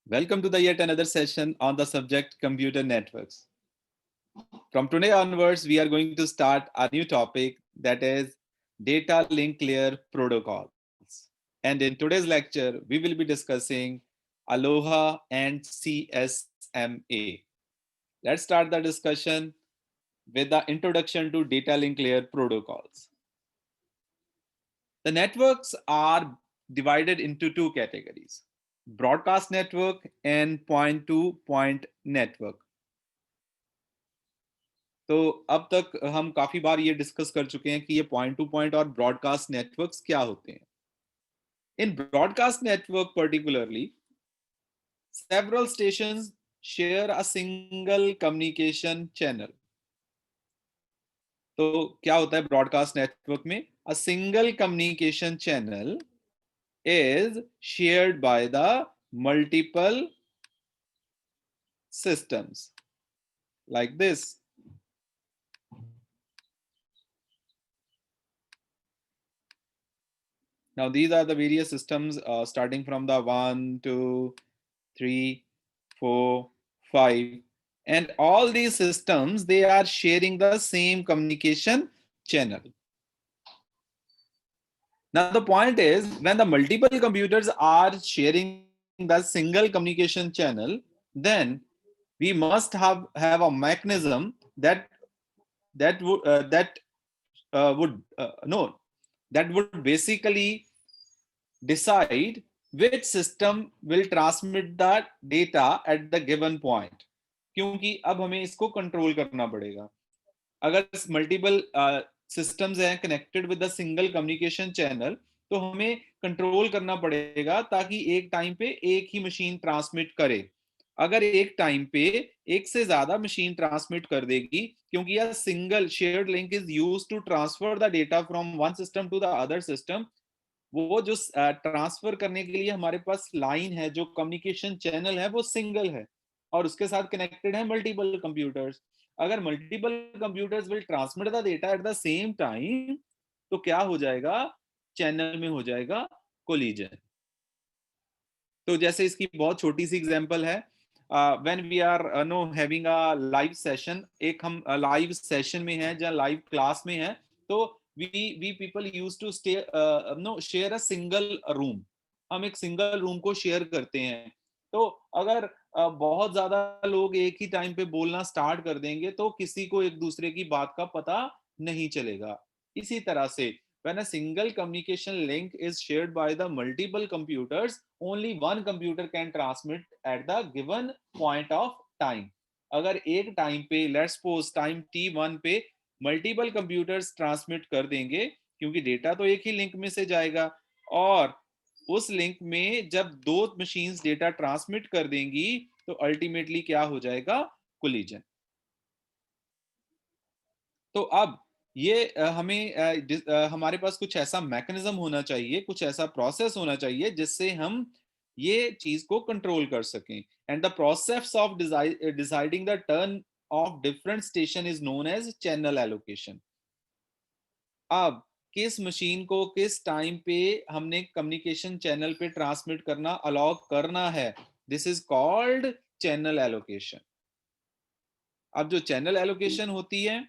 Welcome to the yet another session on the subject computer networks. From today onwards, we are going to start a new topic that is data link layer protocols. And in today's lecture, we will be discussing Aloha and CSMA. Let's start the discussion with the introduction to data link layer protocols. The networks are divided into two categories: broadcast network and point to point network. तो अब तक हम काफी बार ये discuss कर चुके हैं कि ये पॉइंट टू पॉइंट और ब्रॉडकास्ट नेटवर्क्स क्या होते हैं. In broadcast network particularly several stations share a single communication channel. तो क्या होता है ब्रॉडकास्ट नेटवर्क में? A single communication channel is shared by the multiple systems like this. Now these are the various systems starting from the 1, 2, 3, 4, 5, and all these systems, they are sharing the same communication channel. Now the point is, when the multiple computers are sharing the single communication channel, then we must have a mechanism that would basically decide which system will transmit the data at the given point. क्योंकि अब हमें इसको control करना पड़ेगा. अगर multiple systems हैं connected with the single communication channel, तो हमें कंट्रोल करना पड़ेगा ताकि एक टाइम पे एक ही मशीन ट्रांसमिट करे. अगर एक टाइम पे एक से ज्यादा मशीन ट्रांसमिट कर देगी, क्योंकि यह single shared link is used to transfer the data from one system to the other system, वो जो ट्रांसफर करने के लिए हमारे पास लाइन है, जो कम्युनिकेशन चैनल है, वो सिंगल है और उसके साथ कनेक्टेड है मल्टीपल कंप्यूटर्स. अगर multiple computers will transmit the data at the same time, तो क्या हो जाएगा? चैनल में हो जाएगा कोलिजन. तो जैसे इसकी बहुत छोटी सी एग्जांपल है, when we are no having a live session, एक हम लाइव सेशन में हैं या लाइव क्लास में हैं, तो we people used to stay share a single room. हम एक सिंगल रूम को शेयर करते हैं. तो अगर बहुत ज्यादा लोग एक ही टाइम पे बोलना स्टार्ट कर देंगे, तो किसी को एक दूसरे की बात का पता नहीं चलेगा. इसी तरह से when a single communication link is shared by the multiple computers, only one computer can transmit at the given point of time. अगर एक टाइम पे, लेट्स सपोज टाइम t1 पे मल्टीपल कंप्यूटर्स ट्रांसमिट कर देंगे, क्योंकि डेटा तो एक ही link में से जाएगा, और उस लिंक में जब दो मशीन्स डेटा ट्रांसमिट कर देंगी, तो अल्टीमेटली क्या हो जाएगा? कोलिजन. तो अब ये हमें हमारे पास कुछ ऐसा मैकेनिज्म होना चाहिए, कुछ ऐसा प्रोसेस होना चाहिए जिससे हम ये चीज को कंट्रोल कर सकें. And the process of deciding the turn of different station is known as channel allocation. अब किस मशीन को किस टाइम पे हमने कम्युनिकेशन चैनल पे ट्रांसमिट करना अलाउ करना है, this is called channel allocation. अब जो चैनल एलोकेशन होती है,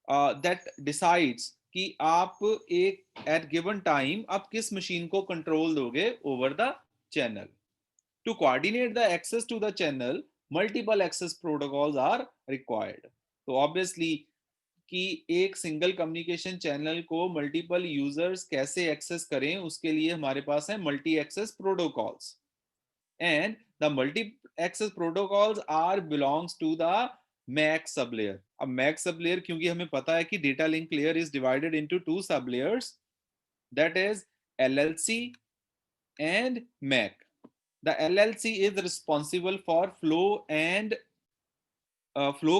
दैट डिसाइड्स कि आप एक एट गिवन टाइम आप किस मशीन को कंट्रोल दोगे over the channel. To coordinate the access to the channel, multiple access protocols are required. तो ऑब्वियसली कि एक सिंगल कम्युनिकेशन चैनल को मल्टीपल यूजर्स कैसे एक्सेस करें, उसके लिए हमारे पास है multi access protocols. and the multi access protocols are belongs to the MAC sublayer. अब MAC sublayer, क्योंकि हमें पता है कि data link layer is divided into two sublayers, that is LLC and MAC. The LLC is responsible for flow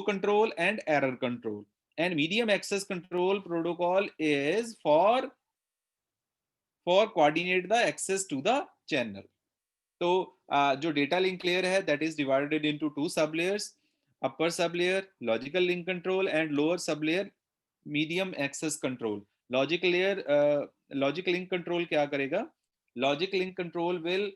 control and error control, and medium access control protocol is for coordinate the access to the channel. तो जो data link layer है, that is divided into two sub layers, upper sub layer logical link control and lower sub layer medium access control. Logical link control क्या करेगा? Logic link control will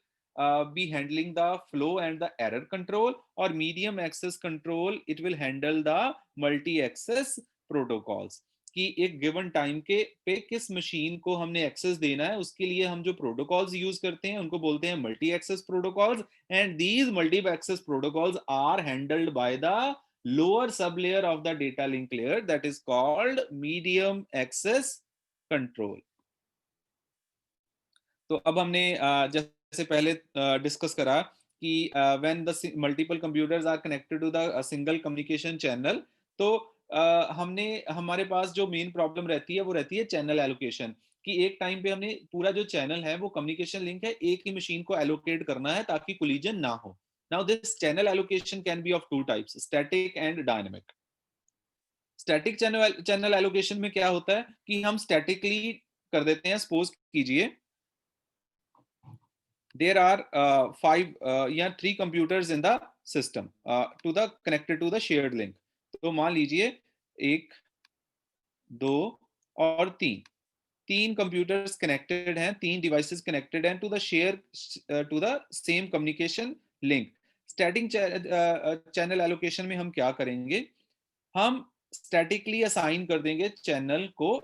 be handling the flow and the error control, और medium access control it will handle the multi access protocols, कि एक given time के पे किस machine को हमने एक्सेस देना है, उसके लिए हम जो प्रोटोकॉल्स यूज करते हैं उनको बोलते हैं multi access protocols, and these multi access protocols are handled by the lower sub layer of the data link layer, that is called medium access control. तो अब हमने जैसे पहले डिस्कस करा कि when the multiple computers are connected to the single communication channel, तो हमने हमारे पास जो मेन प्रॉब्लम रहती है वो रहती है चैनल एलोकेशन, कि एक टाइम पे हमने पूरा जो चैनल है वो कम्युनिकेशन लिंक है, एक ही मशीन को एलोकेट करना है ताकि कोलिजन ना हो। Now this channel allocation can be of two types, static and dynamic. Static channel allocation में क्या होता है कि हम स्टैटिकली कर देते हैं, सपोज कीजिए there are five या three computers in the system to the connected to the shared link। तो मान लीजिए एक, दो और तीन, तीन कंप्यूटर्स कनेक्टेड हैं, तीन डिवाइसेस कनेक्टेड हैं to the share to the same communication link. Static channel allocation में हम क्या करेंगे, हम स्टैटिकली असाइन कर देंगे चैनल को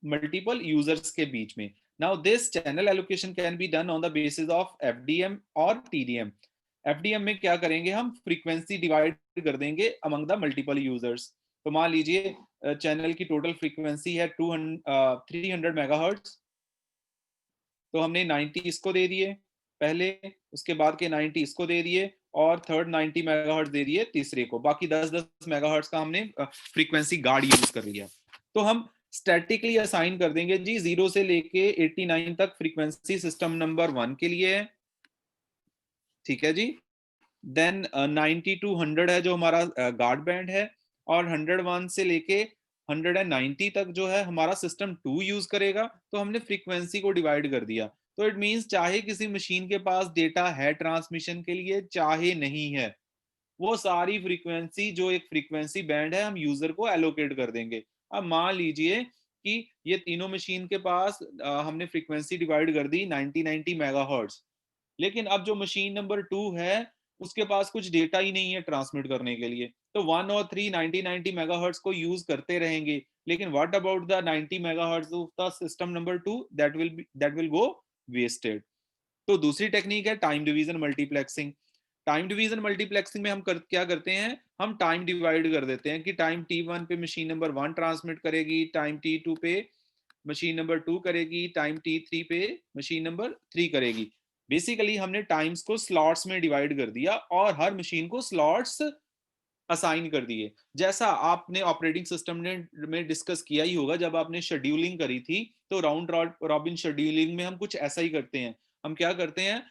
मल्टीपल यूजर्स के बीच में। Now this channel allocation can be done on the basis of FDM और टीडीएम। एफडीएम में क्या करेंगे, हम फ्रीक्वेंसी डिवाइड कर देंगे अमंग द मल्टीपल यूजर्स। तो मान लीजिए चैनल की टोटल फ्रीक्वेंसी है 300 मेगाहर्ट्ज, तो हमने 90 इसको दे दिए पहले, उसके बाद के 90 इसको दे दिए, और थर्ड 90 मेगाहर्ट्ज दे दिए तीसरे को, बाकी 10-10 मेगाहर्ट्ज का हमने फ्रीक्वेंसी गार्ड यूज कर लिया। तो हम स्टैटिकली असाइन कर देंगे जी 0 से लेके 89 तक फ्रीक्वेंसी सिस्टम नंबर 1 के लिए है, ठीक है जी। देन 90 to 100 है जो हमारा गार्ड बैंड है, और 101 से लेके 190 तक जो है हमारा सिस्टम 2 यूज करेगा। तो हमने फ्रीक्वेंसी को डिवाइड कर दिया। तो इट मींस चाहे किसी मशीन के पास डेटा है ट्रांसमिशन के लिए चाहे नहीं है, वो सारी फ्रीक्वेंसी जो एक फ्रीक्वेंसी बैंड है हम यूजर को एलोकेट कर देंगे। अब मान लीजिए कि ये तीनों मशीन के पास हमने फ्रीक्वेंसी डिवाइड कर दी 90 मेगाहर्ट्ज, लेकिन अब जो मशीन नंबर 2 है उसके पास कुछ डेटा ही नहीं है ट्रांसमिट करने के लिए, तो 1 और 3 90 मेगाहर्ट्ज को यूज करते रहेंगे, लेकिन what about the 90 megahertz of the system number 2, that will go wasted. तो दूसरी टेक्निक है time division multiplexing. Time division multiplexing में हम क्या करते हैं, हम टाइम डिवाइड कर देते हैं कि टाइम T1 पे मशीन नंबर 1 ट्रांसमिट करेगी, टाइम T2 पे मशीन नंबर 2 करेगी, टाइम T3 पे मशीन नंबर 3 करेगी। बेसिकली हमने टाइम्स को स्लॉट्स में डिवाइड कर दिया और हर मशीन को स्लॉट्स असाइन कर दिए, जैसा आपने ऑपरेटिंग सिस्टम ने में डिस्कस किया ही होगा जब आपने शेड्यूलिंग करी थी। तो राउंड रॉबिन शेड्यूलिंग में हम कुछ ऐसा ही करते हैं। हम क्या करते हैं,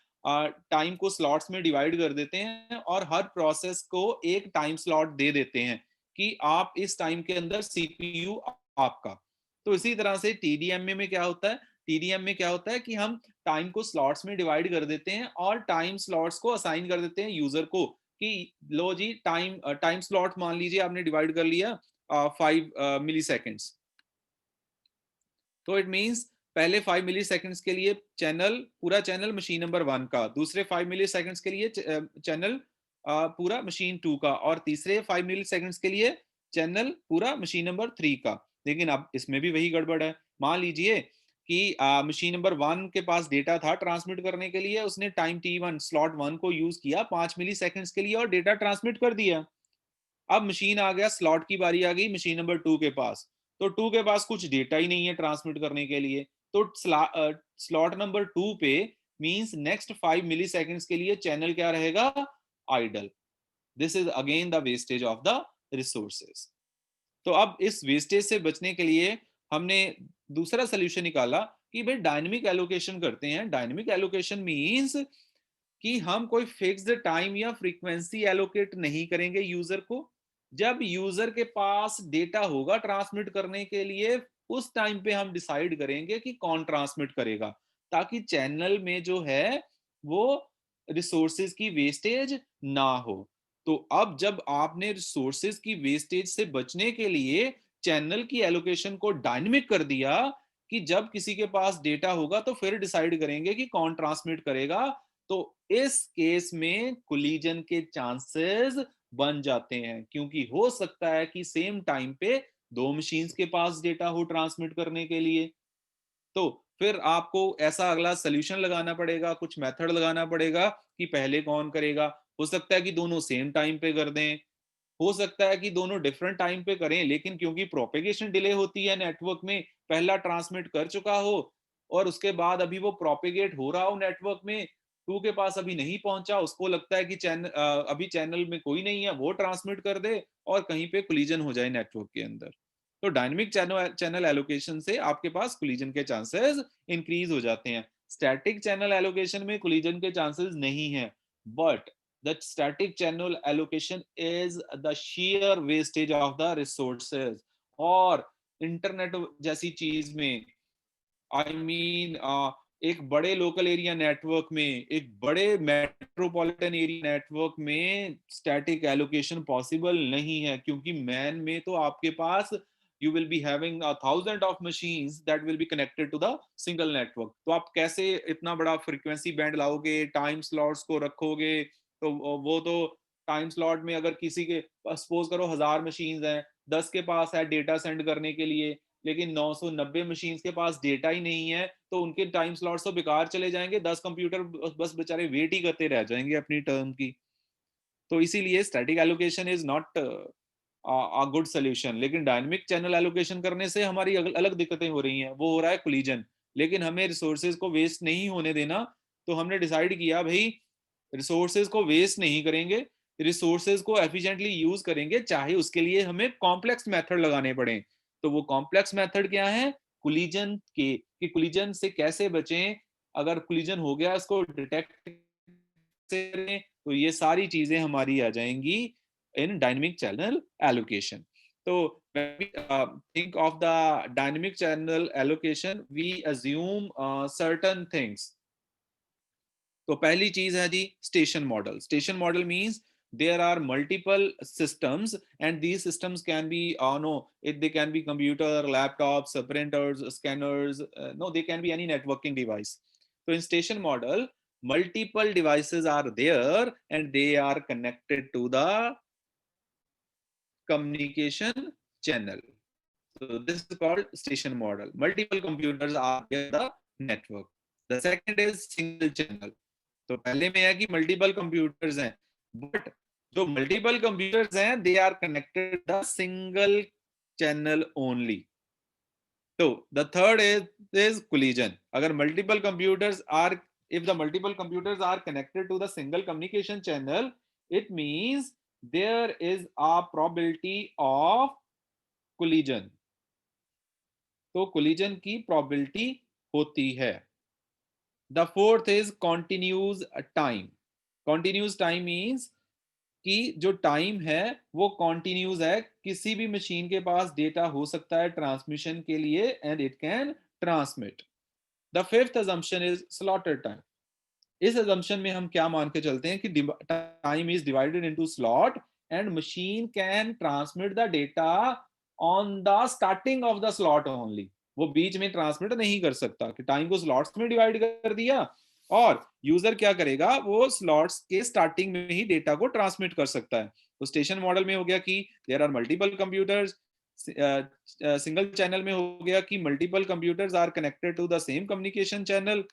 टाइम को स्लॉट्स में डिवाइड कर देते हैं और हर प्रोसेस को एक टाइम स्लॉट दे देते हैं कि आप इस टाइम के अंदर सीपीयू आपका। तो इसी तरह से टीडीएम में क्या होता है, टीडीएम में क्या होता है कि हम टाइम को स्लॉट्स में डिवाइड कर देते हैं और टाइम स्लॉट्स को असाइन कर देते हैं यूजर को कि लो जी टाइम स्लॉट मान लीजिए आपने डिवाइड कर लिया 5 मिली सेकेंड्स। तो इट मींस पहले 5 मिली सेकेंड्स के लिए चैनल, पूरा चैनल मशीन नंबर 1 का, दूसरे 5 मिली सेकेंड्स के लिए चैनल पूरा मशीन 2 का, और तीसरे 5 मिली सेकेंड्स के लिए चैनल पूरा मशीन नंबर 3 का। लेकिन अब इसमें भी वही गड़बड़ है। मान लीजिए कि मशीन नंबर 1 के पास डेटा था ट्रांसमिट करने के लिए, उसने टाइम T1 स्लॉट 1 को यूज किया 5 मिली सेकेंड्स के लिए और डेटा ट्रांसमिट कर दिया। अब मशीन आ गया, स्लॉट की बारी आ गई मशीन नंबर 2 के पास, तो 2 के पास कुछ डेटा ही नहीं है ट्रांसमिट करने के लिए। तो स्लॉट नंबर 2 पे मींस नेक्स्ट 5 मिली सेकेंड्स के लिए चैनल क्या रहेगा, idle. This is again the wastage of the resources. तो अब इस वेस्टेज से बचने के लिए हमने दूसरा सोल्यूशन निकाला कि भाई डायनेमिक एलोकेशन करते हैं। डायनेमिक एलोकेशन मींस कि हम कोई फिक्स्ड टाइम या फ्रीक्वेंसी एलोकेट नहीं करेंगे यूजर को। जब यूजर के पास डेटा होगा ट्रांसमिट करने के लिए, उस टाइम पे हम डिसाइड करेंगे कि कौन ट्रांसमिट करेगा, ताकि चैनल में जो है वो रिसोर्सेज की वेस्टेज ना हो। तो अब जब आपने रिसोर्सेज की वेस्टेज से बचने के लिए चैनल की एलोकेशन को डायनेमिक कर दिया कि जब किसी के पास डेटा होगा तो फिर डिसाइड करेंगे कि कौन ट्रांसमिट करेगा, तो इस केस में कोलिजन के चांसेस बन जाते हैं, क्योंकि हो सकता है कि सेम टाइम पे दो मशीन्स के पास डेटा हो ट्रांसमिट करने के लिए। तो फिर आपको ऐसा अगला सोल्यूशन लगाना पड़ेगा, कुछ मेथड लगाना पड़ेगा कि पहले कौन करेगा। हो सकता है कि दोनों सेम टाइम पे कर दें, हो सकता है कि दोनों डिफरेंट टाइम पे करें, लेकिन क्योंकि प्रोपेगेशन डिले होती है नेटवर्क में, पहला ट्रांसमिट कर चुका हो और उसके बाद अभी वो प्रोपेगेट हो रहा हो नेटवर्क में, टू के पास अभी नहीं पहुंचा, उसको लगता है कि अभी चैनल में कोई नहीं है, वो ट्रांसमिट कर दे और कहीं पे कोलिजन हो जाए नेटवर्क के अंदर। तो डायनेमिक चैनल एलोकेशन से आपके पास कोलिजन के चांसेस इंक्रीज हो जाते हैं। स्टैटिक चैनल एलोकेशन में कोलिजन के चांसेस नहीं है, but the static channel allocation is the sheer wastage of the resources। और इंटरनेट जैसी चीज में आई मीन एक बड़े लोकल एरिया नेटवर्क में, एक बड़े मेट्रोपॉलिटन एरिया नेटवर्क में स्टैटिक एलोकेशन पॉसिबल नहीं है, क्योंकि मैन में तो आपके पास you will be having a thousand of machines that will be connected to the single network। तो आप कैसे इतना बड़ा फ्रीक्वेंसी बैंड लाओगे, टाइम स्लॉट्स को रखोगे। तो वो तो टाइम स्लॉट में अगर किसी के सपोज करो 1000 मशीन्स हैं, 10 के पास है डेटा सेंड करने के लिए, लेकिन 990 मशीन्स के पास डेटा ही नहीं है, तो उनके टाइम स्लॉट्स तो बेकार चले जाएंगे, 10 कंप्यूटर बस बेचारे वेट ही करते रह जाएंगे अपनी टर्म की। तो इसीलिए static allocation is not a good solution. लेकिन डायनेमिक चैनल एलोकेशन करने से हमारी अलग दिक्कतें हो रही हैं, वो हो रहा है कोलिजन, लेकिन हमें रिसोर्सेज को वेस्ट नहीं होने देना। तो हमने डिसाइड किया भाई रिसोर्सेज को वेस्ट नहीं करेंगे, रिसोर्सेज को एफिशिएंटली यूज करेंगे, चाहे उसके लिए हमें कॉम्प्लेक्स मेथड लगाने पड़े। तो वो कॉम्प्लेक्स मेथड क्या है, कोलिजन के, कि कोलिजन से कैसे बचें, अगर कोलिजन हो गया इसको डिटेक्ट करें। तो ये सारी चीजें हमारी आ जाएंगी इन डायनेमिक चैनल एलोकेशन। तो when we think of the dynamic channel allocation, we assume certain things। तो पहली चीज है जी station model. Station model means there are multiple systems and these systems can be no they can be computer, laptops, printers, scanners, no they can be any networking device। so in station model multiple devices are there and they are connected to the communication channel। so this is called station model, multiple computers are in the network। the second is single channel। तो पहले में है कि multiple computers हैं, but जो multiple computers हैं they are connected the single channel only. तो the third is collision. अगर multiple computers are, if the multiple computers are connected to the single communication channel, it means there is a probability of collision। तो collision की probability होती है। The fourth is continuous time। continuous time means कि जो time है वो continuous है, किसी भी मशीन के पास डेटा हो सकता है ट्रांसमिशन के लिए and it can transmit. The fifth assumption is slotted time. इस अजम्पशन में हम क्या मान के चलते हैं कि time is divided into slot and machine can transmit the data on the starting of the slot only. वो बीच में ट्रांसमिट नहीं कर सकता, कि टाइम को स्लॉट्स में डिवाइड कर दिया और यूजर क्या करेगा, वो स्लॉट्स के स्टार्टिंग में ही डेटा को ट्रांसमिट कर सकता है। तो स्टेशन मॉडल में हो गया कि there are multiple computers, single channel में हो गया कि multiple computers are connected to the same communication channel.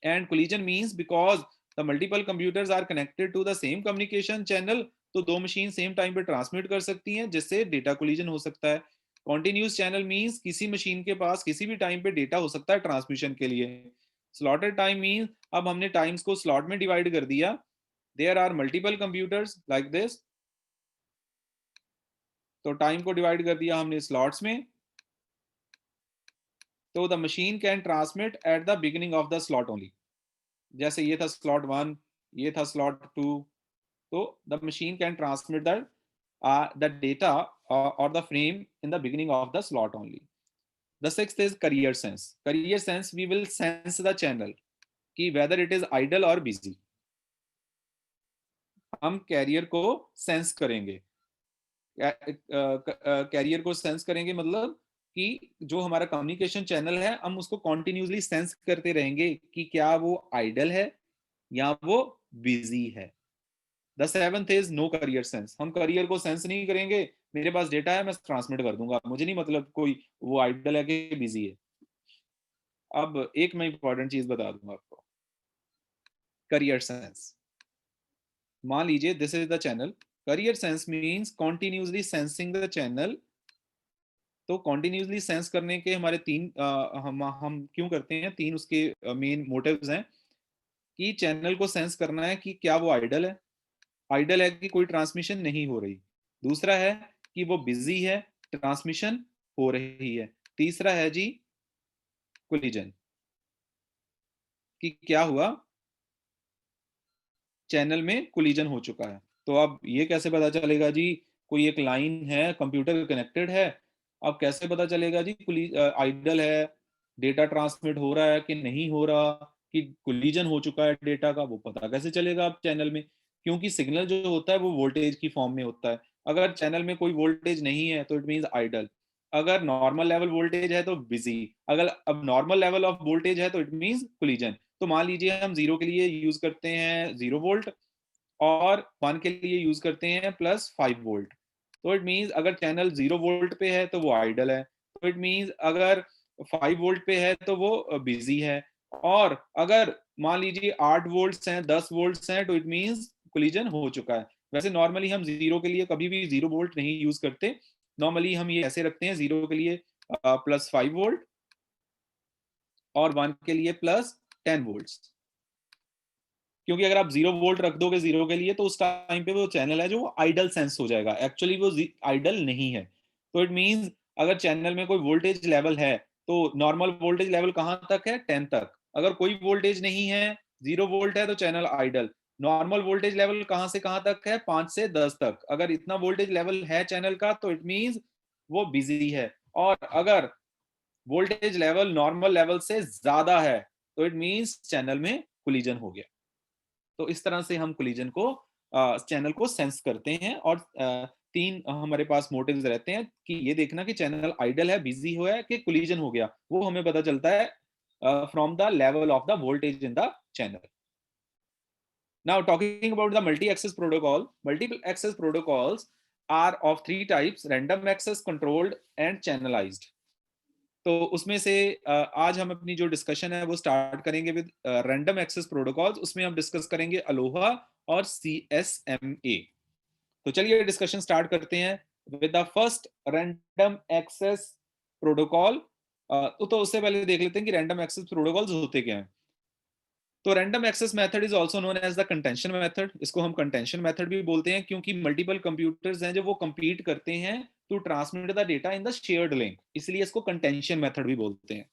And collision means because the multiple computers are connected to the same communication channel, तो दो मशीन सेम टाइम पे transmit कर सकती हैं, जिससे डेटा कोलिजन हो सकता है। कॉन्टिन्यूस चैनल मींस किसी मशीन के पास किसी भी टाइम पे डेटा हो सकता है ट्रांसमिशन के लिए। स्लॉटेड टाइम मींस अब हमने टाइम्स को स्लॉट में डिवाइड कर दिया, there are multiple computers like this. तो टाइम को डिवाइड कर दिया हमने स्लॉट्स में, तो the machine can transmit at the beginning of the slot only. जैसे ये था स्लॉट 1, ये था स्लॉट 2, तो the machine can transmit the data और the frame in the beginning of the slot only. The sixth is career sense। career sense we will sense the channel कि whether it is idle or busy। हम career को sense करेंगे। Career को sense करेंगे मतलब कि जो हमारा कम्युनिकेशन चैनल है हम उसको कॉन्टिन्यूसली सेंस करते रहेंगे कि क्या वो आइडल है या वो बिजी है। The seventh is no carrier sense, हम करियर को सेंस नहीं करेंगे, मेरे पास डेटा है मैं ट्रांसमिट कर दूंगा, मुझे नहीं मतलब कोई वो आइडल है कि बिजी है। अब एक मैं इंपॉर्टेंट चीज बता दूंगा आपको, करियर सेंस। मान लीजिए this is the channel, career sense means continuously sensing the channel. तो कॉन्टिन्यूसली सेंस करने के हमारे तीन हम क्यों करते हैं, तीन उसके मेन मोटिव्स हैं कि चैनल को सेंस करना है कि क्या वो आइडल है, आइडल है कि कोई ट्रांसमिशन नहीं हो रही। दूसरा है कि वो बिजी है, ट्रांसमिशन हो रही है। तीसरा है जी कोलिजन, कि क्या हुआ, चैनल में कोलिजन हो चुका है। तो अब ये कैसे पता चलेगा जी, कोई एक लाइन है कंप्यूटर कनेक्टेड है, अब कैसे पता चलेगा जी आइडल है, डेटा ट्रांसमिट हो रहा है कि नहीं हो रहा, कि कोलिजन हो चुका है डेटा का, वो पता कैसे चलेगा अब चैनल में, क्योंकि सिग्नल जो होता है वो वोल्टेज की फॉर्म में होता है। अगर चैनल में कोई वोल्टेज नहीं है तो इट मीन्स आइडल, अगर नॉर्मल लेवल वोल्टेज है तो बिजी, अगर अब नॉर्मल लेवल ऑफ वोल्टेज है तो इट मीन्स कोलिजन। तो मान लीजिए हम जीरो के लिए यूज करते हैं 0 वोल्ट, और 1 के लिए यूज करते हैं +5 वोल्ट। तो इट मीन्स अगर चैनल 0 वोल्ट पे है तो वो आइडल है, तो इट मीन्स अगर 5 वोल्ट पे है तो वो बिजी है, और अगर मान लीजिए 8 वोल्ट हैं 10 वोल्ट हैं तो इट मीन्स कोलिजन हो चुका है। वैसे नॉर्मली हम जीरो के लिए कभी भी 0 वोल्ट नहीं यूज करते, नॉर्मली हम ये ऐसे रखते हैं, जीरो के लिए +5 वोल्ट और 1 के लिए +10 वोल्ट। क्योंकि अगर आप 0 वोल्ट रख दोगे जीरो के लिए तो उस टाइम पे वो चैनल है जो आइडल सेंस हो जाएगा, एक्चुअली वो आइडल नहीं है। तो इट मींस अगर चैनल में कोई वोल्टेज लेवल है तो नॉर्मल वोल्टेज लेवल कहां तक है, 10 तक। अगर कोई वोल्टेज नहीं है, 0 वोल्ट है तो channel idle. Normal voltage level कहां से कहां तक है, 5 से 10 तक। अगर इतना वोल्टेज लेवल है चैनल का तो इट मींस वो बिजी है, और अगर वोल्टेज लेवल नॉर्मल लेवल से ज्यादा है तो इट मींस चैनल में कोलिजन हो गया। तो इस तरह से हम कोलिजन को चैनल को सेंस करते हैं, और तीन हमारे पास मोटिव्स रहते हैं कि ये देखना कि चैनल आइडल है, बिजी हुआ है कि कोलिजन हो गया, वो हमें पता चलता है from the level of the voltage in the channel. Now talking about the multi-access protocol, multiple access protocols are of three types: random access, controlled and channelized. तो उसमें से आज हम अपनी जो डिस्कशन है वो स्टार्ट करेंगे विद रैंडम एक्सेस प्रोटोकॉल्स। उसमें हम डिस्कस करेंगे अलोहा और CSMA। तो चलिए डिस्कशन स्टार्ट करते हैं with the first random access protocol. तो उससे पहले देख लेते हैं कि रैंडम एक्सेस प्रोटोकॉल्स होते क्या हैं। तो random access method is also known as the contention method. इसको हम कंटेंशन मेथड भी बोलते हैं क्योंकि मल्टीपल कंप्यूटर्स हैं जो वो compete करते हैं to transmit the data in the shared link, इसलिए इसको कंटेंशन मेथड भी बोलते हैं।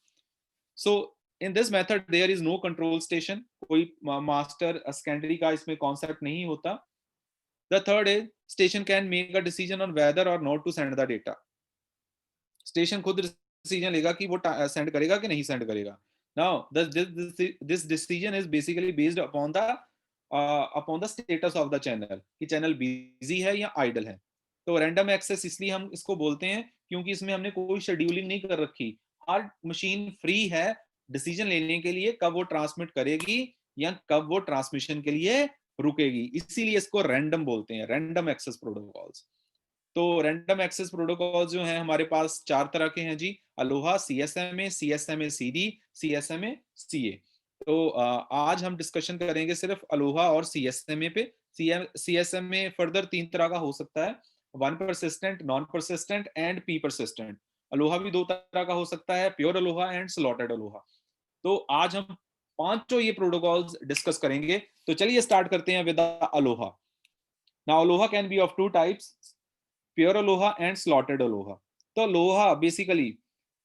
So in this method there is no control station, कोई मास्टर सेकेंडरी का इसमें कॉन्सेप्ट नहीं होता। The third is station can make a decision on whether or not to send the data. Station खुद decision लेगा कि वो सेंड करेगा कि नहीं सेंड करेगा। Now this decision is basically based upon the status of the channel, कि channel busy है या आइडल है। तो रैंडम एक्सेस इसलिए हम इसको बोलते हैं क्योंकि इसमें हमने कोई शेड्यूलिंग नहीं कर रखी, हर मशीन फ्री है डिसीजन लेने के लिए कब वो ट्रांसमिट करेगी या कब वो ट्रांसमिशन के लिए रुकेगी, इसीलिए इसको रैंडम बोलते हैं, रैंडम एक्सेस प्रोटोकॉल्स। तो रैंडम एक्सेस प्रोटोकॉल जो है हमारे पास चार तरह के हैं जी: Aloha, CSMA, CSMA CD, CSMA CA। तो आज हम डिस्कशन करेंगे सिर्फ अलोहा और CSMA पे। CSMA फर्दर तीन तरह का हो सकता है: one persistent, non persistent and P persistent. Aloha भी दो तरह का हो सकता है: pure Aloha and slotted Aloha. तो आज हम पांचों ये प्रोटोकॉल्स डिस्कस करेंगे। तो चलिए स्टार्ट करते हैं with Aloha. Now Aloha can be of two types: pure aloha and slaughtered aloha. So aloha basically,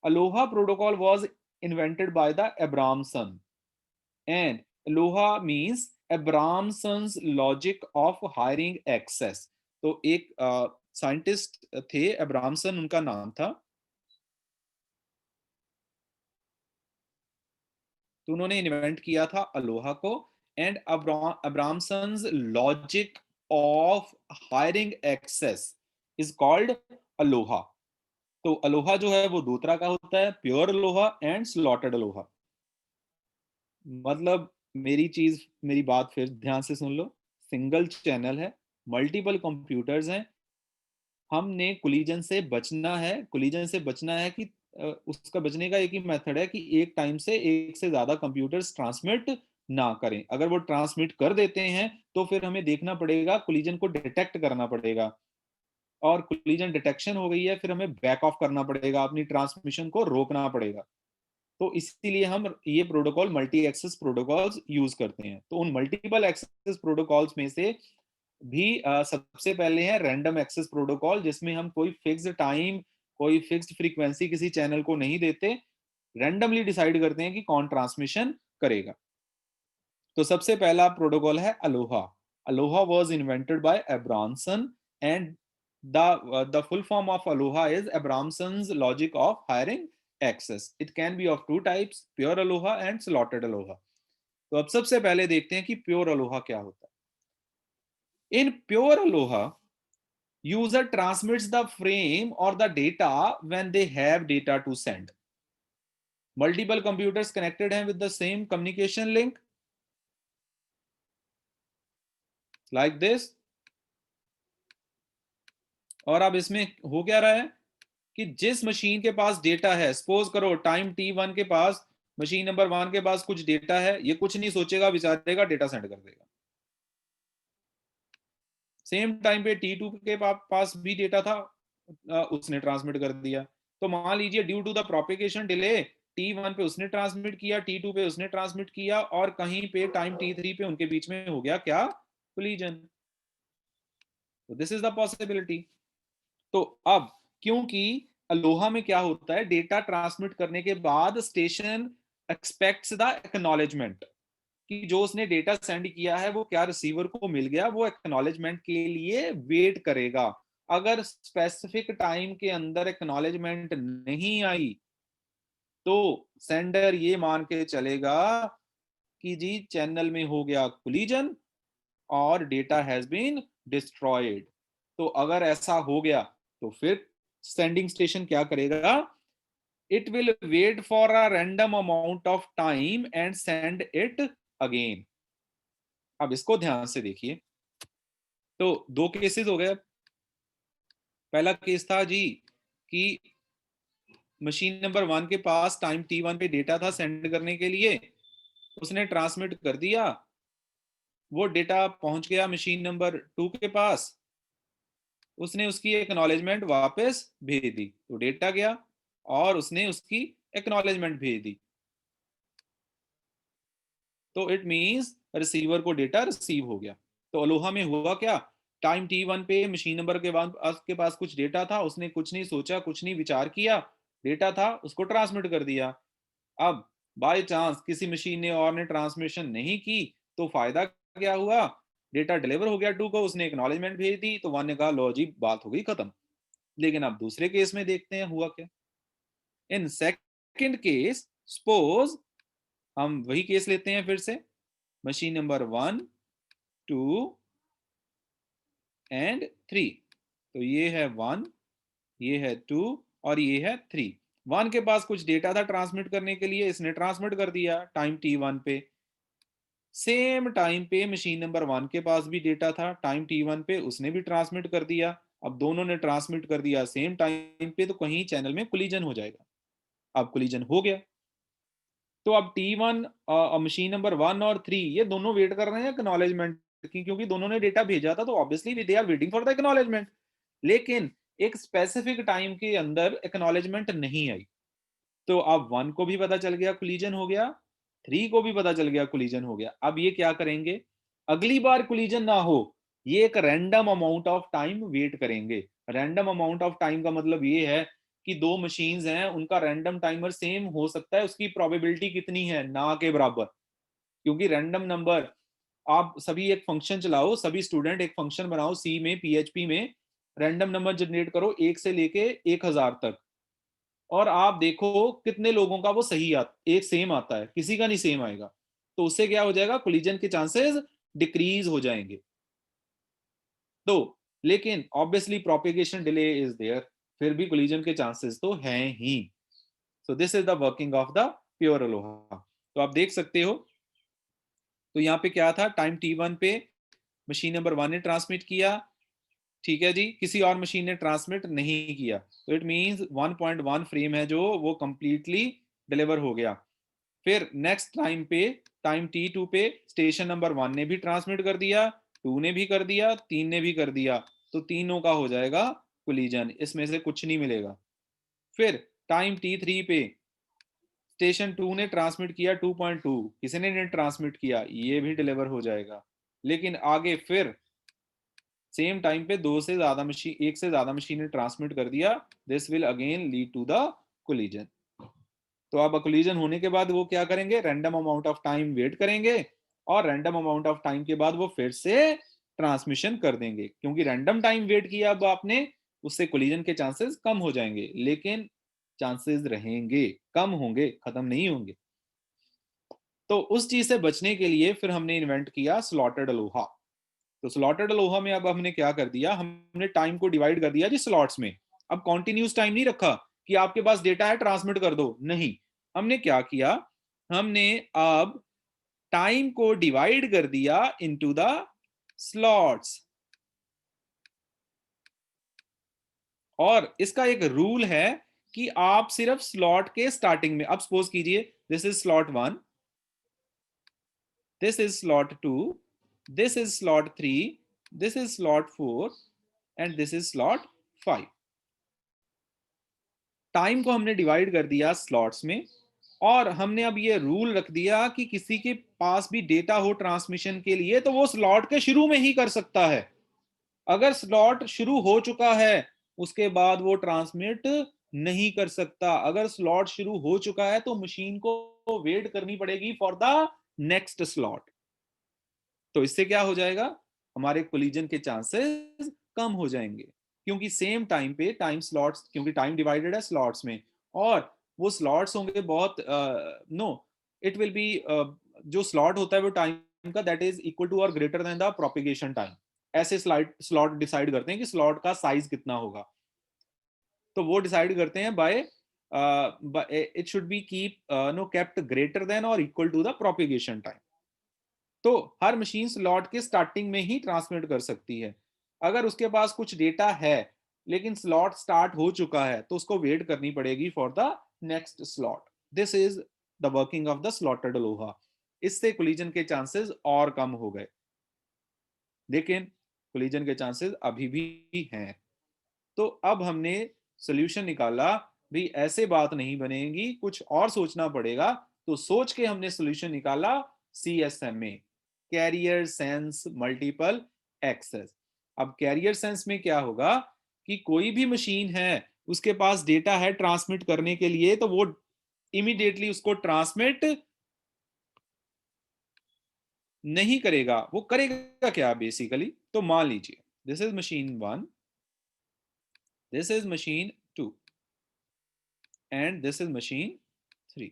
aloha protocol was invented by the Abramson, and aloha means Abramson's logic of hiring access. तो एक scientist थे Abramson उनका नाम था, तो उन्होंने invent किया था अलोहा को। And Abramson's logic of hiring access is called Aloha. तो अलोहा जो है वो दो तरह का होता है: pure Aloha and slotted Aloha. मतलब मेरी बात फिर ध्यान से सुन लो। सिंगल चैनल है, मल्टीपल कंप्यूटर्स हैं, हमने कोलिजन से बचना है। कोलिजन से बचना है कि उसका बचने का एक ही मेथड है कि एक टाइम से एक से ज्यादा कंप्यूटर्स ट्रांसमिट ना करें। अगर वो ट्रांसमिट कर देते हैं तो फिर हमें देखना पड़ेगा, कोलिजन को डिटेक्ट करना पड़ेगा, और कोलिजन डिटेक्शन हो गई है फिर हमें बैक ऑफ करना पड़ेगा, अपनी ट्रांसमिशन को रोकना पड़ेगा। तो इसीलिए हम ये protocol multi access protocols use करते हैं। तो उन मल्टीपल एक्सेस प्रोटोकॉल्स में से भी सबसे पहले है रैंडम एक्सेस प्रोटोकॉल, जिसमें हम कोई फिक्स्ड टाइम, कोई फिक्स्ड फ्रीक्वेंसी किसी चैनल को नहीं देते, रैंडमली डिसाइड करते हैं कि कौन ट्रांसमिशन करेगा। तो सबसे पहला प्रोटोकॉल है Aloha. Aloha was invented by Abramson, and the full form of aloha is Abramson's logic of hiring access. It can be of two types, pure aloha and slotted aloha. तो अब सबसे पहले देखते हैं कि प्योर अलोहा क्या होता है। In pure Aloha, user transmits the frame or the data when they have data to send. Multiple computers connected हैं with the same communication link like this. और अब इसमें हो क्या रहा है कि जिस मशीन के पास डेटा है, सपोज करो टाइम T1 के पास, मशीन नंबर 1 के पास कुछ डेटा है, ये कुछ नहीं सोचेगा, विचारेगा, डेटा सेंड कर देगा। सेम टाइम पे T2 के पास भी डेटा था, उसने ट्रांसमिट कर दिया। तो मान लीजिए due to the propagation delay, T1 पे उसने ट्रांसमिट किया, T2 पे उसने ट्रांसमिट किया, और कहीं पे टाइम T3 पे उनके बीच में हो गया क्या, कोलिजन। तो दिस इज द पॉसिबिलिटी। तो अब क्योंकि अलोहा में क्या होता है, डेटा ट्रांसमिट करने के बाद स्टेशन एक्सपेक्ट्स द एक्नॉलेजमेंट कि जो उसने डेटा सेंड किया है वो क्या रिसीवर को मिल गया, वो एक्नॉलेजमेंट के लिए वेट करेगा। अगर स्पेसिफिक टाइम के अंदर एक्नॉलेजमेंट नहीं आई तो सेंडर ये मान के चलेगा कि जी चैनल में हो गया कोलिजन और डेटा हैज बीन डिस्ट्रॉयड। तो अगर ऐसा हो गया तो फिर सेंडिंग स्टेशन क्या करेगा, it will wait for a random amount of time and send it again. अब इसको ध्यान से देखिए। तो दो केसेस हो गए। पहला केस था जी कि मशीन नंबर 1 के पास टाइम T1 पे डेटा था सेंड करने के लिए, उसने ट्रांसमिट कर दिया, वो डेटा पहुंच गया मशीन नंबर 2 के पास, उसने उसकी एक्नॉलेजमेंट वापस भेज दी, तो डेटा गया और उसने उसकी एक्नॉलेजमेंट भेज दी। तो इट मींस रिसीवर को डेटा रिसीव हो गया। तो अलोहा में हुआ क्या, टाइम T1 पे मशीन नंबर के पास कुछ डेटा था, उसने कुछ नहीं सोचा, कुछ नहीं विचार किया, डेटा था उसको ट्रांसमिट कर दिया। अब बाय चांस किसी मशीन ने और ने ट्रांसमिशन नहीं की तो फायदा क्या हुआ, डेटा डिलीवर हो गया 2 को, उसने एक्नॉलेजमेंट भेज दी, तो 1 ने कहा लो जी बात हो गई खत्म। लेकिन अब दूसरे केस में देखते हैं हुआ क्या। इन सेकंड केस, सपोज हम वही केस लेते हैं फिर से, मशीन नंबर 1, 2 एंड 3। तो ये है 1, ये है 2 और ये है 3। 1 के पास कुछ डेटा था ट्रांसमिट करने के लिए, इसने ट्रांसमिट कर दिया टाइम T1 पे। सेम टाइम पे मशीन नंबर 1 के पास भी डेटा था टाइम T1 पे, उसने भी ट्रांसमिट कर दिया। अब दोनों ने ट्रांसमिट कर दिया सेम टाइम पे, तो कहीं चैनल में कोलिजन हो जाएगा। अब कोलिजन हो गया तो अब T1 मशीन नंबर 1 और 3 ये दोनों वेट कर रहे हैं एक्नॉलेजमेंट की, क्योंकि दोनों ने डेटा भेजा था, तो obviously they are waiting for the acknowledgement. लेकिन एक स्पेसिफिक टाइम के अंदर एक्नॉलेजमेंट नहीं आई, तो अब 1 को भी पता चल गया कोलिजन हो गया, 3 को भी पता चल गया कोलिजन हो गया। अब ये क्या करेंगे, अगली बार कोलिजन ना हो, ये एक random amount of time wait करेंगे। रैंडम अमाउंट ऑफ टाइम का मतलब ये है कि दो मशीन्स हैं, उनका रैंडम टाइमर सेम हो सकता है, उसकी प्रोबेबिलिटी कितनी है, ना के बराबर। क्योंकि रैंडम नंबर, आप सभी एक फंक्शन चलाओ, सभी स्टूडेंट एक फंक्शन बनाओ सी में, पीएचपी में, रैंडम नंबर जनरेट करो 1 से लेके 1000 तक, और आप देखो कितने लोगों का वो सही एक सेम आता है, किसी का नहीं सेम आएगा। तो उससे क्या हो जाएगा, कोलिजन के चांसेस डिक्रीज हो जाएंगे। तो लेकिन obviously propagation delay is there, फिर भी कोलिजन के चांसेस तो हैं ही। So this is the working of the pure Aloha. तो आप देख सकते हो तो यहाँ पे क्या था, टाइम t1 पे मशीन नंबर 1 ने ट्रांसमिट किया, ठीक है जी, किसी और मशीन ने ट्रांसमिट नहीं किया, तो इट मींस 1.1 फ्रेम है जो वो कंप्लीटली डिलीवर हो गया। फिर नेक्स्ट टाइम पे, टाइम t2 पे स्टेशन नंबर 1 ने भी ट्रांसमिट कर दिया, 2 ने भी कर दिया, 3 ने भी कर दिया, तो तीनों का हो जाएगा कोलिजन, इसमें से कुछ नहीं मिलेगा। फिर टाइम t3 पे स्टेशन 2 ने ट्रांसमिट किया 2.2, किसी ने नहीं ट्रांसमिट किया, ये भी डिलीवर हो जाएगा। लेकिन आगे फिर सेम टाइम पे दो से ज्यादा मशीन, एक से ज्यादा मशीन ने ट्रांसमिट कर दिया, this will again lead to the collision. तो अब कोलिजन होने के बाद वो क्या करेंगे, random amount of time wait करेंगे, और रैंडम अमाउंट ऑफ टाइम के बाद वो फिर से ट्रांसमिशन कर देंगे, क्योंकि रैंडम टाइम वेट किया अब आपने, उससे कोलिजन के चांसेस कम हो जाएंगे, लेकिन चांसेस रहेंगे, कम होंगे, खत्म नहीं होंगे। तो उस चीज से बचने के लिए फिर हमने इन्वेंट किया स्लॉटेड लोहा। तो स्लॉटेड लोहा में अब हमने क्या कर दिया, हमने टाइम को डिवाइड कर दिया जी स्लॉट्स में। अब कॉन्टिन्यूस टाइम नहीं रखा कि आपके पास डेटा है ट्रांसमिट कर दो, नहीं, हमने क्या किया, हमने अब टाइम को डिवाइड कर दिया इनटू द स्लॉट्स। और इसका एक रूल है कि आप सिर्फ स्लॉट के स्टार्टिंग में, अब सपोज कीजिए this is slot 1, this is slot 2, this is slot 3, this is slot 4 and this is slot 5। Time को हमने डिवाइड कर दिया स्लॉट्स में, और हमने अब ये रूल रख दिया कि किसी के पास भी डेटा हो ट्रांसमिशन के लिए तो वो स्लॉट के शुरू में ही कर सकता है। अगर स्लॉट शुरू हो चुका है उसके बाद वो ट्रांसमिट नहीं कर सकता। अगर स्लॉट शुरू हो चुका है तो मशीन को वेट करनी पड़ेगी फॉर द नेक्स्ट स्लॉट। तो इससे क्या हो जाएगा, हमारे कोलिजन के चांसेस कम हो जाएंगे, क्योंकि सेम टाइम पे टाइम स्लॉट्स, क्योंकि टाइम डिवाइडेड है स्लॉट्स में, और वो स्लॉट्स होंगे बहुत, नो, इट विल बी, जो स्लॉट होता है वो टाइम का दैट इज इक्वल टू और greater than the propagation time. ऐसे स्लॉट डिसाइड करते हैं कि स्लॉट का साइज कितना होगा, तो वो डिसाइड करते हैं by, it should be keep no kept greater than or equal to the propagation time. तो हर मशीन स्लॉट के स्टार्टिंग में ही ट्रांसमिट कर सकती है। अगर उसके पास कुछ डेटा है लेकिन स्लॉट स्टार्ट हो चुका है तो उसको वेट करनी पड़ेगी for the next slot. This is the working of the slotted लोहा। इससे कोलिजन के चांसेस और कम हो गए, लेकिन कोलिजन के चांसेस अभी भी हैं। तो अब हमने सोल्यूशन निकाला, भी ऐसे बात नहीं बनेगी, कुछ और सोचना पड़ेगा। तो सोच के हमने सोल्यूशन निकाला CSMA, carrier sense multiple access. अब कैरियर सेंस में क्या होगा कि कोई भी मशीन है उसके पास डेटा है ट्रांसमिट करने के लिए, तो वो इमीडिएटली उसको ट्रांसमिट नहीं करेगा। वो करेगा क्या बेसिकली, तो मान लीजिए this is machine 1, this is machine 2 and this is machine 3।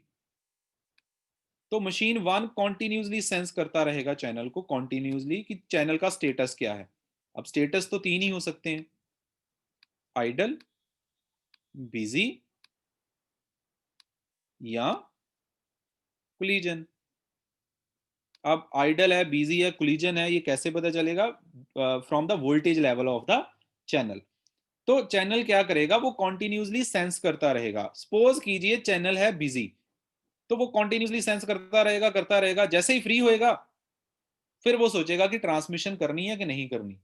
तो मशीन 1 कॉन्टिन्यूसली सेंस करता रहेगा चैनल को कॉन्टिन्यूसली कि चैनल का स्टेटस क्या है। अब स्टेटस तो तीन ही हो सकते हैं, आइडल, बिजी या कोलिजन। अब आइडल है, बिजी है, कोलिजन है, ये कैसे पता चलेगा, from the voltage level of the channel. तो चैनल क्या करेगा, वो कॉन्टिन्यूसली सेंस करता रहेगा। सपोज कीजिए चैनल है बिजी, तो वो कॉन्टिन्यूसली सेंस करता रहेगा। जैसे ही फ्री होएगा फिर वो सोचेगा कि ट्रांसमिशन करनी है कि नहीं करनी।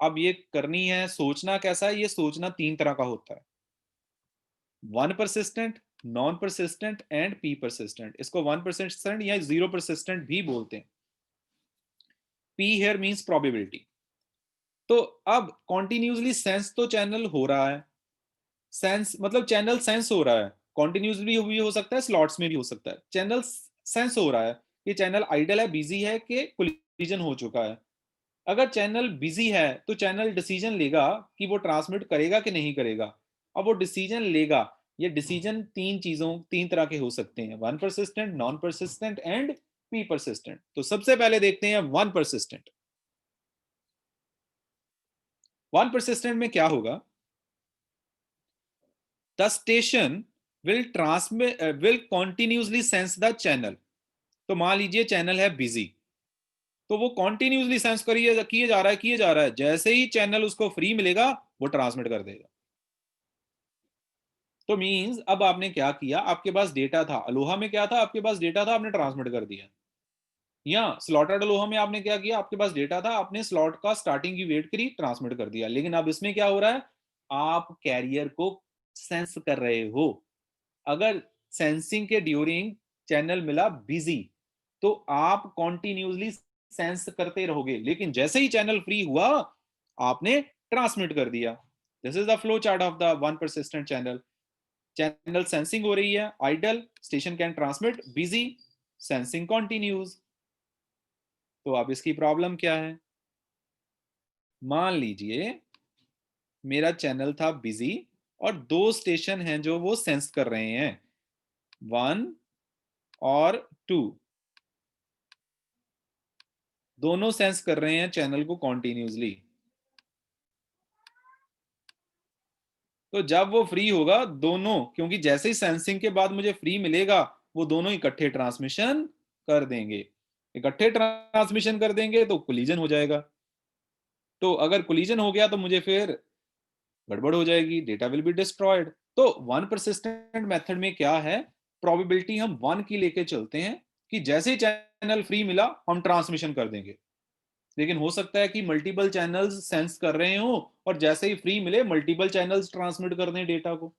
अब ये करनी है, सोचना कैसा है, ये सोचना तीन तरह का होता है, one persistent, non persistent and P persistent. इसको वन परसिस्टेंट या जीरो परसिस्टेंट भी बोलते हैं। P here means probability. तो अब कॉन्टिन्यूसली सेंस तो चैनल हो रहा है, सेंस मतलब चैनल सेंस हो रहा है, कॉन्टिन्यूसली भी हो सकता है, स्लॉट्स में भी हो सकता है। चैनल सेंस हो रहा है कि चैनल आइडल है, बिजी है, कि कोलिजन हो चुका है। अगर चैनल बिजी है तो चैनल डिसीजन लेगा कि वो ट्रांसमिट करेगा कि नहीं करेगा। अब वो डिसीजन लेगा, ये डिसीजन तीन चीजों, तीन तरह के हो सकते हैं, one persistent, non persistent and P persistent. तो सबसे पहले देखते हैं वन परसिस्टेंट। वन परसिस्टेंट में क्या होगा, the station will transmit will continuously sense the channel. तो मान लीजिए चैनल है बिजी, तो वो कॉन्टिन्यूसली सेंस किए जा रहा है, जैसे ही चैनल उसको फ्री मिलेगा वो ट्रांसमिट कर देगा। तो मींस अब आपने क्या किया, आपके पास डेटा था, अलोहा में क्या था, आपके पास डेटा था, आपने ट्रांसमिट कर दिया। या स्लॉटेड अलोहा में आपने क्या किया, आपके पास डेटा था, आपने स्लॉट का स्टार्टिंग की वेट करी, ट्रांसमिट कर दिया। लेकिन अब इसमें क्या हो रहा है, आप कैरियर को सेंस कर रहे हो। अगर सेंसिंग के ड्यूरिंग चैनल मिला बिजी, तो आप कॉन्टिन्यूसली सेंस करते रहोगे, लेकिन जैसे ही चैनल फ्री हुआ आपने ट्रांसमिट कर दिया। This is the flow chart of the one persistent channel. Channel sensing हो रही है, idle, station can transmit, busy, sensing continues. तो अब इसकी प्रॉब्लम क्या है, मान लीजिए मेरा चैनल था बिजी और दो स्टेशन हैं जो वो सेंस कर रहे हैं, 1 और 2, दोनों सेंस कर रहे हैं चैनल को कॉन्टिन्यूसली। तो जब वो फ्री होगा दोनों, क्योंकि जैसे ही सेंसिंग के बाद मुझे फ्री मिलेगा वो दोनों इकट्ठे ट्रांसमिशन कर देंगे। इकट्ठे ट्रांसमिशन कर देंगे तो कोलिजन हो जाएगा। तो अगर कोलिजन हो गया तो मुझे फिर गड़बड़ हो जाएगी, डेटा विल बी डिस्ट्रॉयड। तो वन परसिस्टेंट मेथड में क्या है, प्रोबेबिलिटी हम 1 की लेके चलते हैं कि जैसे ही चैनल फ्री मिला हम ट्रांसमिशन कर देंगे। लेकिन हो सकता है कि मल्टीपल चैनल्स सेंस कर रहे हो और जैसे ही फ्री मिले मल्टीपल चैनल्स ट्रांसमिट कर दें डेटा को,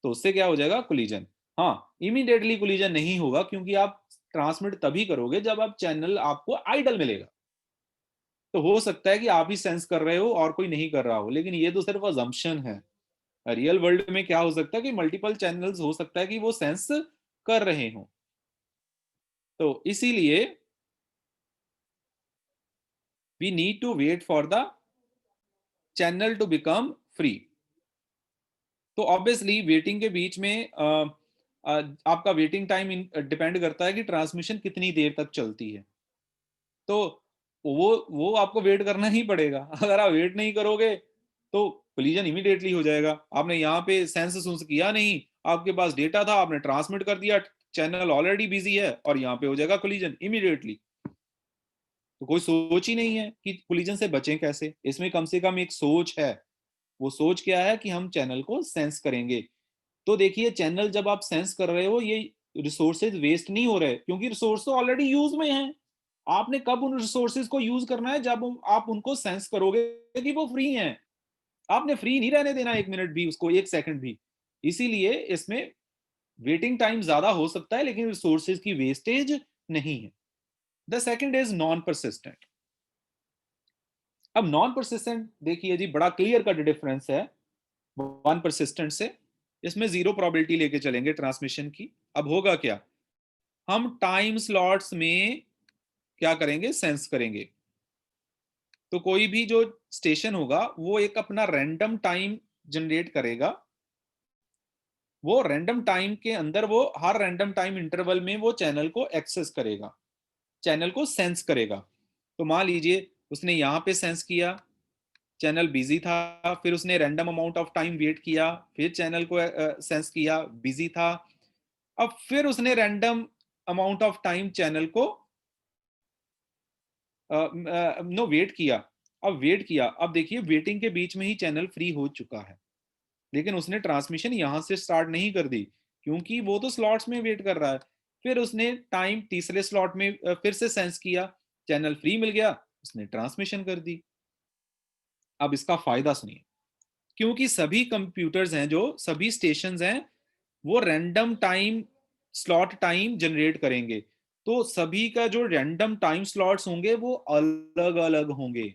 तो उससे क्या हो जाएगा, कोलिजन। हाँ, इमीडिएटली कोलिजन नहीं होगा, क्योंकि आप ट्रांसमिट तभी करोगे जब आप चैनल आपको आइडल मिलेगा। तो हो सकता है कि आप ही सेंस कर रहे हो और कोई नहीं कर रहा हो, लेकिन ये तो सिर्फ अजम्पशन है। रियल वर्ल्ड में क्या हो सकता है कि मल्टीपल चैनल्स हो सकता है कि वो सेंस कर रहे हो। तो इसीलिए we need to wait for the channel to become free. तो ऑब्वियसली वेटिंग के बीच में आपका वेटिंग टाइम डिपेंड करता है कि ट्रांसमिशन कितनी देर तक चलती है। तो वो आपको वेट करना ही पड़ेगा। अगर आप वेट नहीं करोगे तो कोलिजन इमीडिएटली हो जाएगा। आपने यहाँ पे सेंस सुंस किया नहीं, आपके पास डेटा था, आपने ट्रांसमिट कर दिया, चैनल ऑलरेडी बिजी है और यहाँ पे हो जाएगा कोलिजन इमीडिएटली। तो कोई सोच ही नहीं है कि कोलिजन से बचें कैसे। इसमें कम से कम एक सोच है। वो सोच क्या है कि हम चैनल को सेंस करेंगे। तो देखिए, चैनल जब आप सेंस कर रहे हो ये रिसोर्सेज वेस्ट नहीं हो रहे, क्योंकि रिसोर्स तो ऑलरेडी यूज में है। आपने कब उन रिसोर्सेज को यूज करना है, जब आप उनको सेंस करोगे कि वो फ्री हैं। आपने फ्री नहीं रहने देना एक मिनट भी उसको, एक सेकंड भी। इसीलिए इसमें वेटिंग टाइम ज्यादा हो सकता है लेकिन रिसोर्सेज की वेस्टेज नहीं है। The second is non persistent. अब नॉन परसिस्टेंट देखिए जी, बड़ा क्लियर कट डिफरेंस है वन परसिस्टेंट से। इसमें जीरो प्रोबेबिलिटी लेके चलेंगे ट्रांसमिशन की। अब होगा क्या, हम टाइम स्लॉट्स में क्या करेंगे, सेंस करेंगे। तो कोई भी जो स्टेशन होगा वो एक अपना रैंडम टाइम जनरेट करेगा। वो रैंडम टाइम के अंदर वो हर रैंडम टाइम इंटरवल में वो चैनल को एक्सेस करेगा, चैनल को सेंस करेगा। तो मान लीजिए उसने यहाँ पे सेंस किया, चैनल बिजी था, फिर उसने random amount of time wait किया, फिर चैनल को सेंस किया, बिजी था। अब फिर उसने random amount of time channel को नो वेट किया। अब वेट किया, अब देखिए वेटिंग के बीच में ही चैनल फ्री हो चुका है, लेकिन उसने ट्रांसमिशन यहां से स्टार्ट नहीं कर दी, क्योंकि वो तो स्लॉट्स में वेट कर रहा है। फिर उसने टाइम तीसरे स्लॉट में फिर से सेंस किया, चैनल फ्री मिल गया, उसने ट्रांसमिशन कर दी। अब इसका फायदा सुनिए, क्योंकि सभी कंप्यूटर्स हैं, जो सभी स्टेशंस हैं, वो random time slot time generate करेंगे। तो सभी का जो रैंडम टाइम स्लॉट्स होंगे वो अलग अलग होंगे।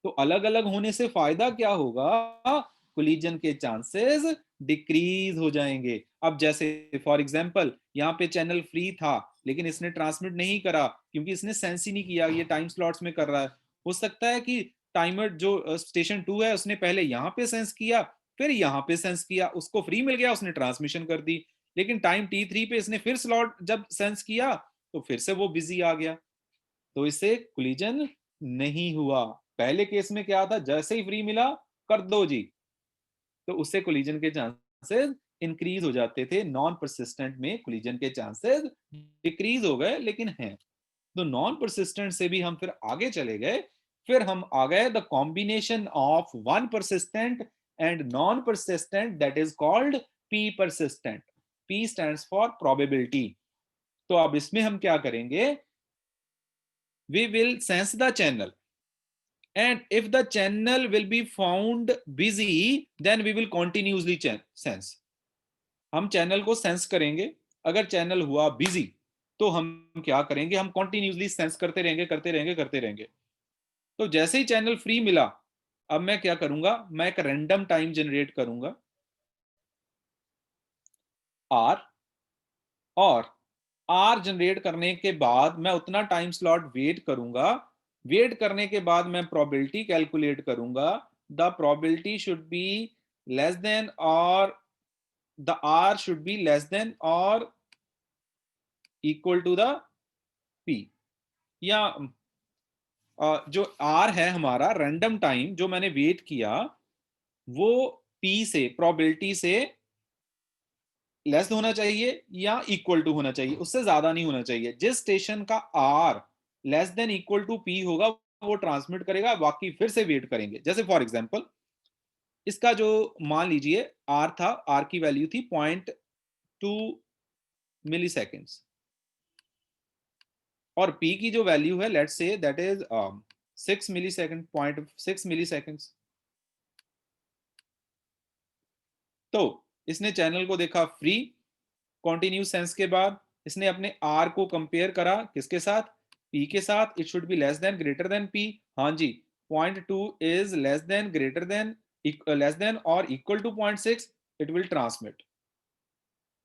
तो अलग अलग होने से फायदा क्या होगा, कोलिजन के चांसेस डिक्रीज हो जाएंगे। अब जैसे फॉर एग्जांपल यहाँ पे चैनल फ्री था लेकिन इसने ट्रांसमिट नहीं करा, क्योंकि इसने सेंस ही नहीं किया ये टाइम स्लॉट्स में कर रहा है। हो सकता है कि टाइमर जो स्टेशन 2 है उसने पहले यहाँ पे सेंस किया, फिर यहाँ पे सेंस किया, उसको फ्री मिल गया, उसने ट्रांसमिशन कर दी। लेकिन टाइम T3 पे इसने फिर स्लॉट जब सेंस किया तो फिर से वो बिजी आ गया, तो इससे कोलिजन नहीं हुआ। पहले केस में क्या था, जैसे ही फ्री मिला कर दो जी, तो उससे कोलिजन के चांसेस इंक्रीज हो जाते थे। नॉन परसिस्टेंट में कोलिजन के चांसेस डिक्रीज हो गए, लेकिन हैं। तो नॉन परसिस्टेंट से भी हम फिर आगे चले गए, फिर हम आ गए the combination of one persistent and non persistent, that is called P persistent. P stands for probability. तो अब इसमें हम क्या करेंगे, we will sense the channel, and if the channel will be found busy, then we will continuously sense। हम channel को sense करेंगे, अगर चैनल हुआ बिजी तो हम क्या करेंगे, हम कंटिन्यूसली सेंस करते रहेंगे करते रहेंगे करते रहेंगे। तो जैसे ही चैनल फ्री मिला, अब मैं क्या करूंगा, मैं एक रैंडम टाइम जनरेट करूंगा आर, और आर जनरेट करने के बाद मैं उतना टाइम स्लॉट वेट करूंगा, वेट करने के बाद मैं प्रोबेबिलिटी कैलकुलेट करूंगा। The probability should be less than, or the R should be less than or equal to the P, या जो आर है हमारा रैंडम टाइम जो मैंने वेट किया, वो पी से, प्रोबेबिलिटी से लेस होना चाहिए या इक्वल टू होना चाहिए, उससे ज्यादा नहीं होना चाहिए। जिस स्टेशन का R less than equal to P होगा वो ट्रांसमिट करेगा, बाकी फिर से वेट करेंगे। जैसे फॉर एग्जांपल इसका जो मान लीजिए आर था, आर की वैल्यू थी 0.2 मिली सेकेंड्स, और पी की जो वैल्यू है let's say that is 6 millisecond, 0.6 milliseconds. तो इसने चैनल को देखा फ्री, कॉन्टिन्यूस सेंस के बाद इसने अपने आर को कंपेयर करा किसके साथ, पी के साथ। It should be less than greater than P, हाँ जी, 0.2 is less than greater than, less than or equal to 0.6, it will transmit.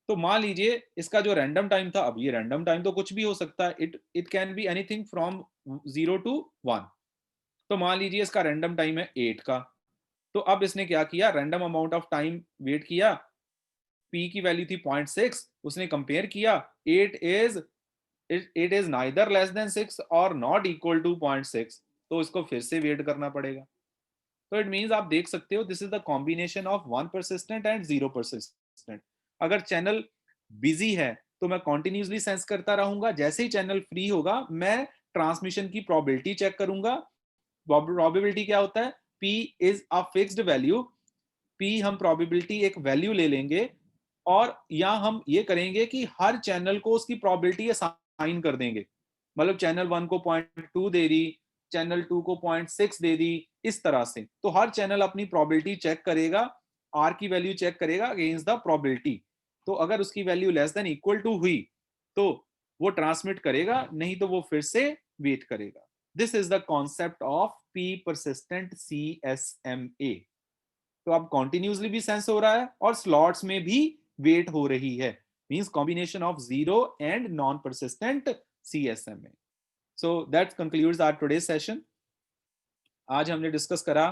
तो मान लीजिए इसका जो रैंडम टाइम था, अब ये रैंडम टाइम तो कुछ भी हो सकता है, it can be anything from 0 to 1। तो मान लीजिए इसका रैंडम टाइम है 8 का। तो अब इसने क्या किया, random amount of time wait किया, पी की वैल्यू थी 0.6, उसने कंपेयर किया, 8 is it is neither less than 6 और नॉट इक्वल टू 0.6, तो इसको फिर से वेट करना पड़ेगा। तो इट मींस आप देख सकते हो this is the combination of one persistent and zero persistent. अगर चैनल बिजी है तो मैं कॉन्टिन्यूसली सेंस करता रहूंगा, जैसे ही चैनल फ्री होगा मैं ट्रांसमिशन की प्रोबेबिलिटी चेक करूंगा। प्रोबेबिलिटी क्या होता है, P is a fixed value. P हम प्रोबेबिलिटी एक वैल्यू ले लेंगे, और या हम ये करेंगे कि हर चैनल को उसकी प्रोबेबिलिटी असाइन कर देंगे। मतलब चैनल 1 को 0.2 दे दी, चैनल 2 को 0.6 दे दी, इस तरह से। तो हर चैनल अपनी प्रोबेबिलिटी चेक करेगा, आर की वैल्यू चेक करेगा अगेंस्ट द प्रोबेबिलिटी। तो अगर उसकी value less than equal to हुई तो वो ट्रांसमिट करेगा, नहीं तो वो फिर से वेट करेगा। This is the concept of P persistent CSMA। तो अब कॉन्टिन्यूसली भी सेंस हो रहा है और स्लॉट्स में भी वेट हो रही है, means combination of zero and non persistent CSMA। So that concludes our today session. आज हमने डिस्कस करा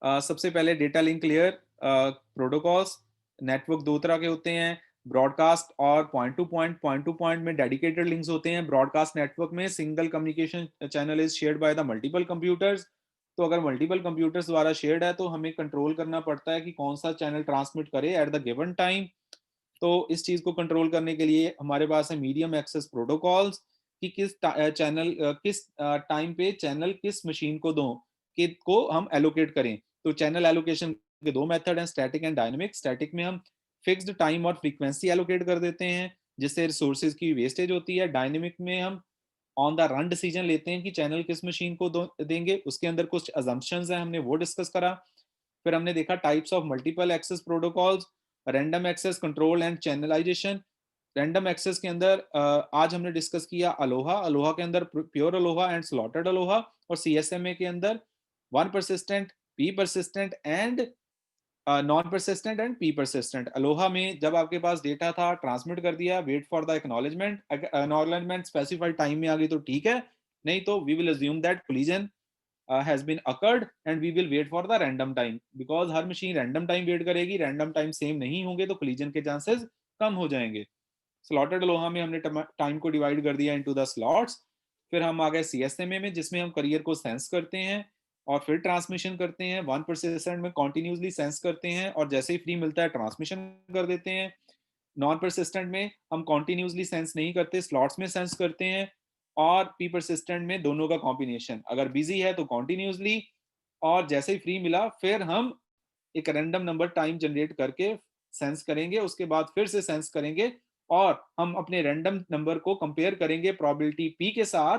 सबसे पहले data link layer protocols. Network दो तरह के होते हैं, ब्रॉडकास्ट और point to point. Point to point में डेडिकेटेड लिंक्स होते हैं, ब्रॉडकास्ट नेटवर्क में single communication channel is shared by the multiple computers. तो अगर मल्टीपल कंप्यूटर्स द्वारा शेयर्ड है तो हमें कंट्रोल करना पड़ता है कि कौन सा चैनल ट्रांसमिट करे एट द गिवन टाइम। तो इस चीज को कंट्रोल करने के लिए हमारे पास है मीडियम एक्सेस प्रोटोकॉल्स, कि किस चैनल किस टाइम पे चैनल किस मशीन को दो, कि को हम एलोकेट करें। तो चैनल एलोकेशन के दो मेथड हैं, स्टैटिक एंड डायनेमिक। स्टैटिक में हम फिक्स्ड टाइम और फ्रीक्वेंसी एलोकेट कर देते हैं जिससे रिसोर्सेज की वेस्टेज होती है। डायनेमिक में हम ऑन द रन डिसीजन लेते हैं कि चैनल किस मशीन को देंगे, उसके अंदर कुछ अजम्पशंस हैं, हमने वो डिस्कस करा। फिर हमने देखा types of multiple access protocols, random access control and channelization. Random access के अंदर आज हमने डिस्कस किया अलोहा, अलोहा के अंदर pure Aloha and slotted ALOHA, और CSMA के अंदर one persistent, P persistent and non persistent and P persistent. ALOHA में जब आपके पास डेटा था ट्रांसमिट कर दिया, wait for the acknowledgement, acknowledgement specified time में आ गई तो ठीक है, नहीं तो we will assume that collision has been occurred and we will wait for the random time, because हर मशीन रैंडम टाइम वेट करेगी, रैंडम टाइम सेम नहीं होंगे तो कोलिजन के चांसेस कम हो जाएंगे। स्लॉटेड लोहा में हमने टाइम को डिवाइड कर दिया इनटू द स्लॉट्स। फिर हम आ गए CSMA में जिसमें हम करियर को सेंस करते हैं और फिर ट्रांसमिशन करते हैं। वन परसेंट में कॉन्टिन्यूसली सेंस करते हैं और जैसे ही फ्री मिलता है ट्रांसमिशन कर देते हैं। नॉन परसिस्टेंट में हम कॉन्टिन्यूसली सेंस नहीं करते, स्लॉट्स में सेंस करते हैं और पी परसिस्टेंट में दोनों का कॉम्बिनेशन, अगर बिजी है तो कॉन्टिन्यूसली, और जैसे ही फ्री मिला फिर हम एक रैंडम नंबर टाइम जनरेट करके सेंस करेंगे, उसके बाद फिर से सेंस करेंगे और हम अपने रैंडम नंबर को कंपेयर करेंगे प्रोबेबिलिटी पी के साथ,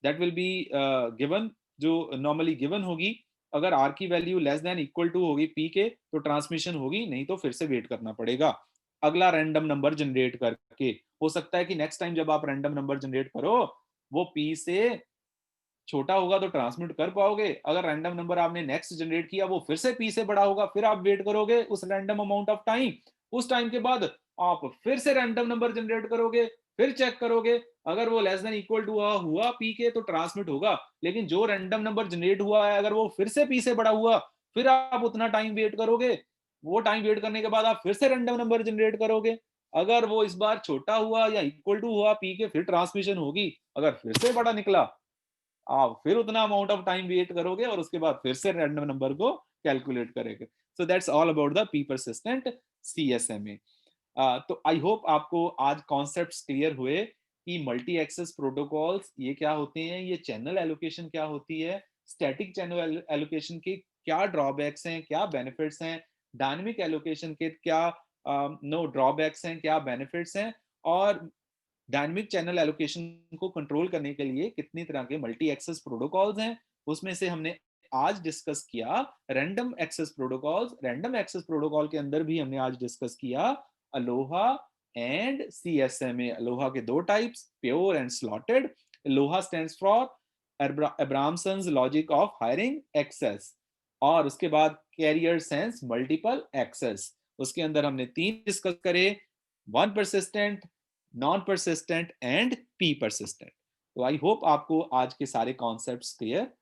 दैट विल बी गिवन, जो नॉर्मली गिवन होगी। अगर आर की value less than equal to होगी पी के तो ट्रांसमिशन होगी, नहीं तो फिर से वेट करना पड़ेगा अगला रैंडम नंबर जनरेट करके। हो सकता है कि नेक्स्ट टाइम जब आप रैंडम नंबर जनरेट करो वो पी से छोटा होगा तो ट्रांसमिट कर पाओगे, अगर रैंडम नंबर आपने नेक्स्ट जनरेट किया वो फिर से पी से बड़ा होगा, फिर आप वेट करोगे उस रैंडम अमाउंट ऑफ टाइम, उस टाइम के बाद आप फिर से रैंडम नंबर जनरेट करोगे, फिर चेक करोगे, अगर वो लेस देन इक्वल टू हुआ पी के तो ट्रांसमिट होगा, लेकिन जो रैंडम नंबर जनरेट हुआ है अगर वो फिर से पी से बड़ा हुआ, फिर आप उतना टाइम वेट करोगे, वो टाइम वेट करने के बाद आप फिर से रैंडम नंबर जनरेट करोगे, अगर वो इस बार छोटा हुआ या इक्वल टू हुआ पी के फिर ट्रांसमिशन होगी, अगर फिर से बड़ा निकला आप फिर उतना अमाउंट ऑफ टाइम वेट करोगे और उसके बाद फिर से रैंडम नंबर को कैलकुलेट करेंगे। So that's all about the P persistent CSMA. तो आई होप आपको आज कॉन्सेप्ट्स क्लियर हुए कि मल्टी एक्सेस प्रोटोकॉल्स ये क्या होते हैं, ये चैनल एलोकेशन क्या होती है, स्टैटिक चैनल एलोकेशन के क्या ड्रॉबैक्स हैं, क्या बेनिफिट्स हैं, डायनेमिक एलोकेशन के क्या नो ड्रॉबैक्स हैं, क्या बेनिफिट्स हैं, और डायनेमिक चैनल एलोकेशन को कंट्रोल करने के लिए कितनी तरह के मल्टी एक्सेस प्रोटोकॉल्स हैं, उसमें से हमने आज डिस्कस किया random access protocols. Random access protocol के अंदर भी हमने आज डिस्कस किया अलोहा एंड सीएसएमए। अलोहा के दो types, pure and slotted. Aloha stands for Abramson's logic of hiring access, और उसके बाद कैरियर सेंस मल्टीपल एक्सेस। उसके अंदर हमने तीन डिस्कस करे, one persistent, non persistent and P persistent. तो आई होप आपको आज के सारे कॉन्सेप्ट्स क्लियर